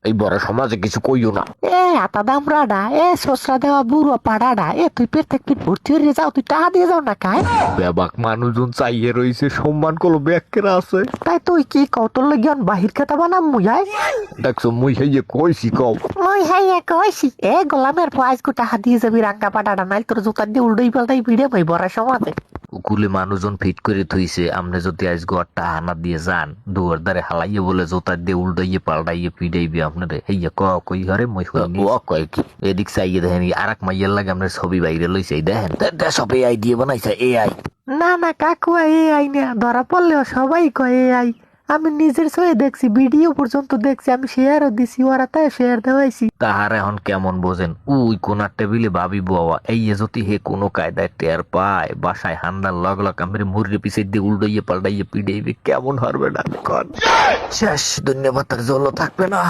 এই বড় সমাজে কিছু কইও না। এ আতা দামড়াডা, এ সসরা দেওয়া বুড়ো পাড়াডা, এ তুই পেট থেকে পেট ভর্তি হয়ে যাও, তুই টাকা দিয়ে যাও না কাই। বেবাক মানুষজন চাইয়ে রইছে, সম্মান করলো ব্যাকেরা আছে। তাই তুই কি কও, তোর লাগি অন বাহির খেতা বানাম মুই দেখছো মুই হইয়ে কইছি কও। মুই হাইয়া কইছি এ গোলামের ফাইজ কো টাকা দিয়ে যাবি রাঙ্গা পাড়াডা, নাইল তোর জুতা দিয়ে উল্টাই পাল্টাই ভিড়ে মই বড় সমাজে। উকুলে মানুষজন ফিট করে থইছে, আমনে যদি আজ গড়টা হানা দিয়ে যান দুয়ার দ্বারে হালাইয়ে বলে জোতা দিয়ে উল্টাইয়ে পাল্টাইয়ে পিটাইবে আপনারে। হইয়া কই ঘরে মই হইনি ও কয় কি এদিক চাইয়ে দেখেন আরেক মাইয়ের লাগে আমরা ছবি বাইরে লইছে দেখেন সব এআই দিয়ে বানাইছে এআই। না না কাকুয়া এ আই না, ধরা পড়লেও সবাই কয় এ আই। আমি নিজের চোখে দেখছি, ভিডিও পর্যন্ত দেখছি, আমি শেয়ারও দিছি, ওরা তাই শেয়ার দেওয়াইছি। তাহার এখন কেমন বোঝেন, ওই কোনার টেবিলে ভাবি বাবা এই যদি হে কোনো কায়দায় টের পায় বাসায় হান্দার লগ লগ আমি মুরগি পিছিয়ে দিয়ে উল্টাইয়ে পাল্টাইয়ে পিটাইবে, কেমন হারবে না কন। শেষ, ধন্যবাদ, আর জল থাকবে না।